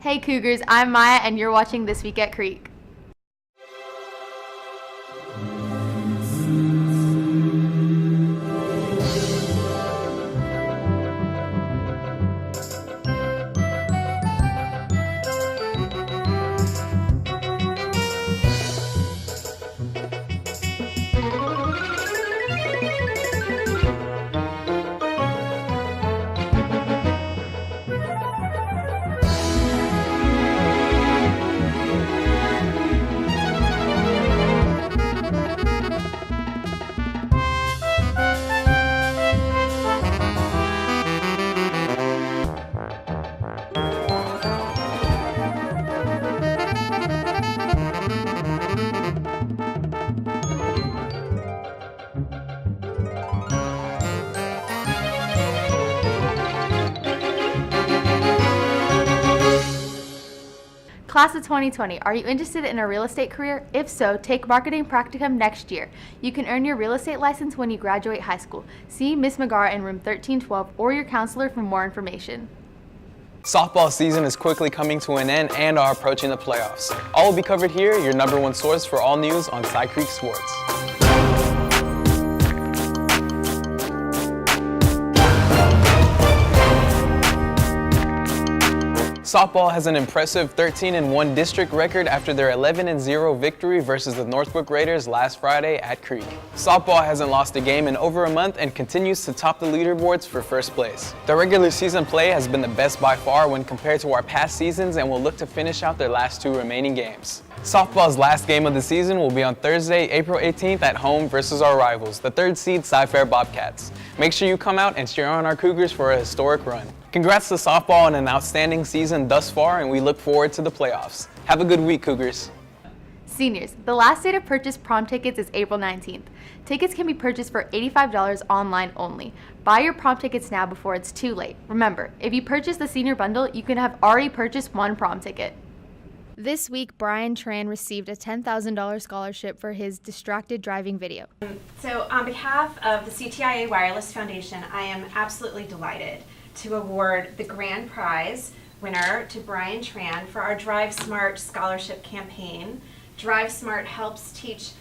Hey Cougars, I'm Maya and you're watching This Week at Creek. Class of 2020, are you interested in a real estate career? If so, take marketing practicum next year. You can earn your real estate license when you graduate high school. See Ms. McGar in room 1312 or your counselor for more information. Softball season is quickly coming to an end and are approaching the playoffs. All will be covered here, your #1 source for all news on Cy Creek Sports. Softball has an impressive 13-1 district record after their 11-0 victory versus the Northbrook Raiders last Friday at Creek. Softball hasn't lost a game in over a month and continues to top the leaderboards for first place. Their regular season play has been the best by far when compared to our past seasons and will look to finish out their last 2 remaining games. Softball's last game of the season will be on Thursday, April 18th at home versus our rivals, the 3rd seed Cy-Fair Bobcats. Make sure you come out and cheer on our Cougars for a historic run. Congrats to softball on an outstanding season thus far, and we look forward to the playoffs. Have a good week, Cougars. Seniors, the last day to purchase prom tickets is April 19th. Tickets can be purchased for $85 online only. Buy your prom tickets now before it's too late. Remember, if you purchase the senior bundle, you can have already purchased 1 prom ticket. This week, Brian Tran received a $10,000 scholarship for his distracted driving video. So on behalf of the CTIA Wireless Foundation, I am absolutely delighted to award the grand prize winner to Brian Tran for our Drive Smart scholarship campaign. Drive Smart helps teach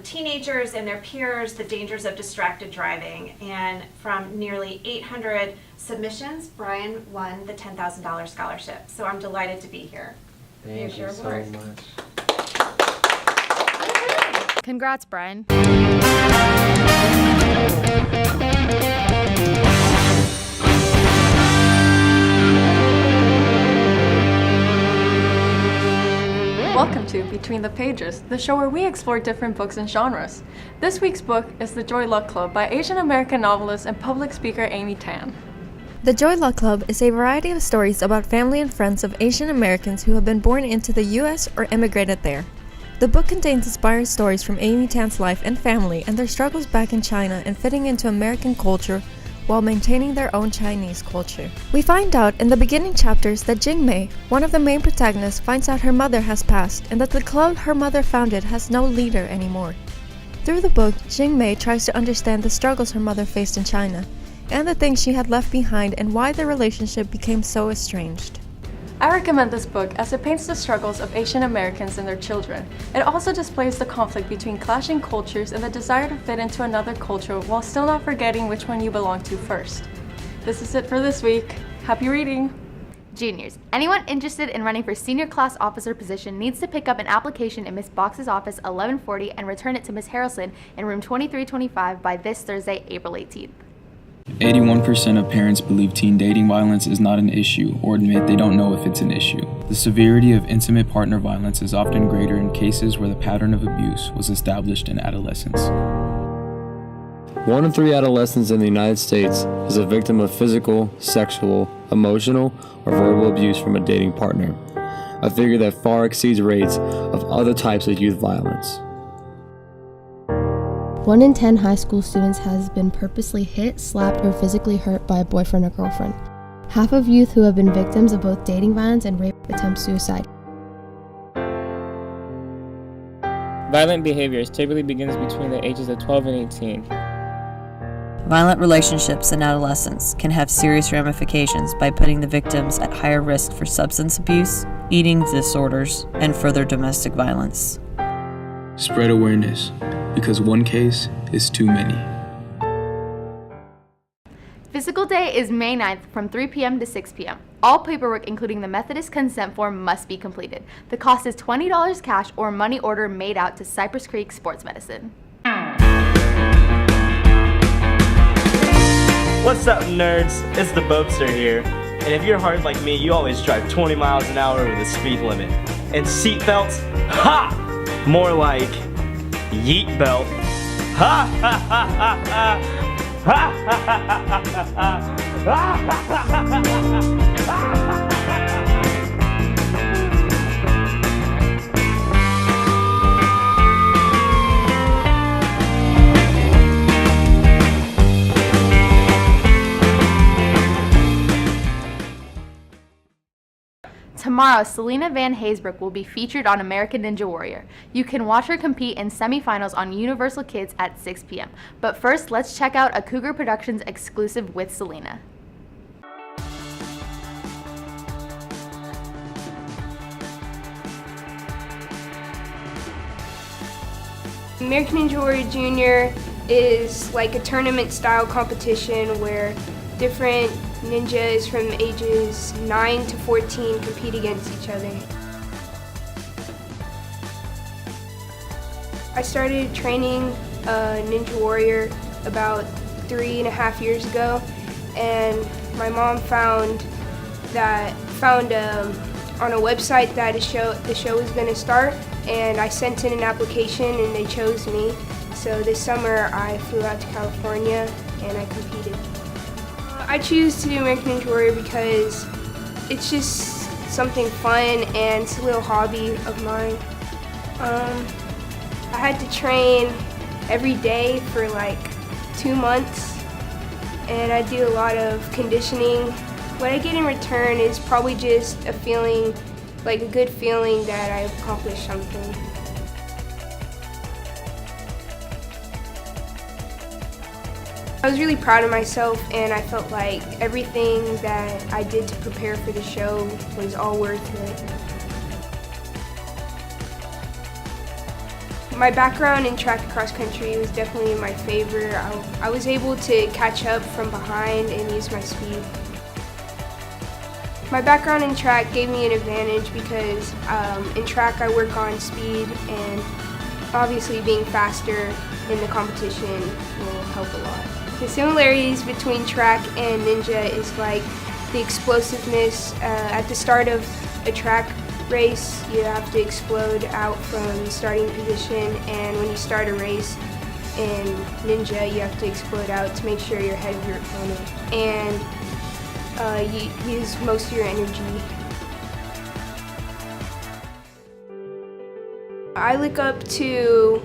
teenagers and their peers the dangers of distracted driving, and from nearly 800 submissions, Brian won the $10,000 scholarship. So I'm delighted to be here. Thank you so much. Congrats, Brian. Welcome to Between the Pages, the show where we explore different books and genres. This week's book is The Joy Luck Club by Asian American novelist and public speaker Amy Tan. The Joy Luck Club is a variety of stories about family and friends of Asian Americans who have been born into the U.S. or immigrated there. The book contains inspired stories from Amy Tan's life and family and their struggles back in China and fitting into American culture while maintaining their own Chinese culture. We find out in the beginning chapters that Jing Mei, one of the main protagonists, finds out her mother has passed and that the club her mother founded has no leader anymore. Through the book, Jing Mei tries to understand the struggles her mother faced in China and the things she had left behind and why their relationship became so estranged. I recommend this book as it paints the struggles of Asian Americans and their children. It also displays the conflict between clashing cultures and the desire to fit into another culture while still not forgetting which one you belong to first. This is it for this week. Happy reading! Juniors, anyone interested in running for senior class officer position needs to pick up an application in Ms. Box's office 1140 and return it to Ms. Harrelson in room 2325 by this Thursday, April 18th. 81% of parents believe teen dating violence is not an issue or admit they don't know if it's an issue. The severity of intimate partner violence is often greater in cases where the pattern of abuse was established in adolescence. 1 in 3 adolescents in the United States is a victim of physical, sexual, emotional, or verbal abuse from a dating partner, a figure that far exceeds rates of other types of youth violence. 1 in 10 high school students has been purposely hit, slapped, or physically hurt by a boyfriend or girlfriend. Half of youth who have been victims of both dating violence and rape attempt suicide. Violent behaviors typically begins between the ages of 12 and 18. Violent relationships in adolescence can have serious ramifications by putting the victims at higher risk for substance abuse, eating disorders, and further domestic violence. Spread awareness, because one case is too many. Physical Day is May 9th from 3 p.m. to 6 p.m. All paperwork, including the Methodist consent form, must be completed. The cost is $20 cash or money order made out to Cypress Creek Sports Medicine. What's up, nerds? It's the Bobster here. And if you're hard like me, you always drive 20 miles an hour over the speed limit. And seatbelts? Ha! More like yeet belt. Ha ha ha ha ha! Ha ha ha ha ha ha! Ha ha ha ha ha! Tomorrow, Selena Van Haysbrook will be featured on American Ninja Warrior. You can watch her compete in semifinals on Universal Kids at 6 p.m. But first, let's check out a Cougar Productions exclusive with Selena. American Ninja Warrior Junior is like a tournament style competition where different ninjas from ages 9 to 14 compete against each other. I started training Ninja Warrior about 3.5 years ago, and my mom found on a website that the show was going to start, and I sent in an application and they chose me. So this summer I flew out to California and I competed. I choose to do American Ninja Warrior because it's just something fun and it's a little hobby of mine. I had to train every day for like 2 months, and I do a lot of conditioning. What I get in return is probably just a feeling, like a good feeling that I've accomplished something. I was really proud of myself, and I felt like everything that I did to prepare for the show was all worth it. My background in track and cross country was definitely my favor. I was able to catch up from behind and use my speed. My background in track gave me an advantage because in track I work on speed, and obviously being faster in the competition will help a lot. The similarities between track and ninja is like the explosiveness. At the start of a track race, you have to explode out from the starting position, and when you start a race in ninja, you have to explode out to make sure you're ahead of your opponent, and you use most of your energy. I look up to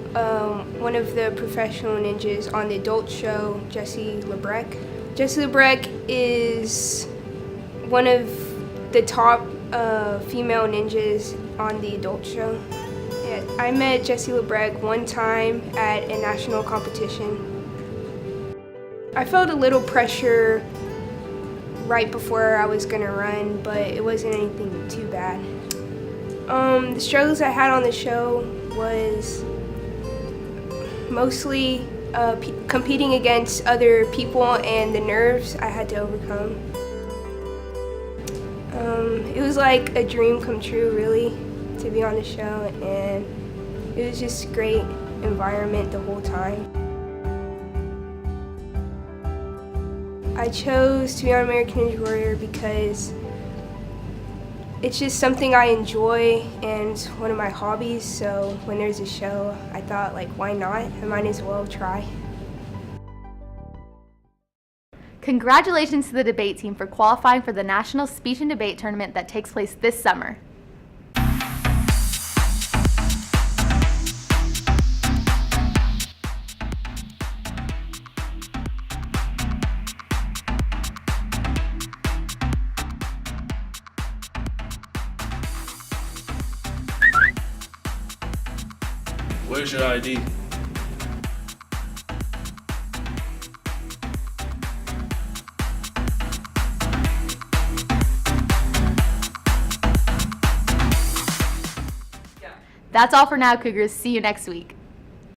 one of the professional ninjas on the adult show, Jessie Lebrec. Jessie Lebrec is one of the top female ninjas on the adult show. Yeah, I met Jessie Lebrec one time at a national competition. I felt a little pressure right before I was gonna run, but it wasn't anything too bad. The struggles I had on the show was mostly competing against other people and the nerves I had to overcome. It was like a dream come true, really, to be on the show, and it was just a great environment the whole time. I chose to be on American Ninja Warrior because it's just something I enjoy and it's one of my hobbies, so when there's a show, I thought, like, why not? I might as well try. Congratulations to the debate team for qualifying for the National Speech and Debate Tournament that takes place this summer. Where's your ID? That's all for now, Cougars. See you next week.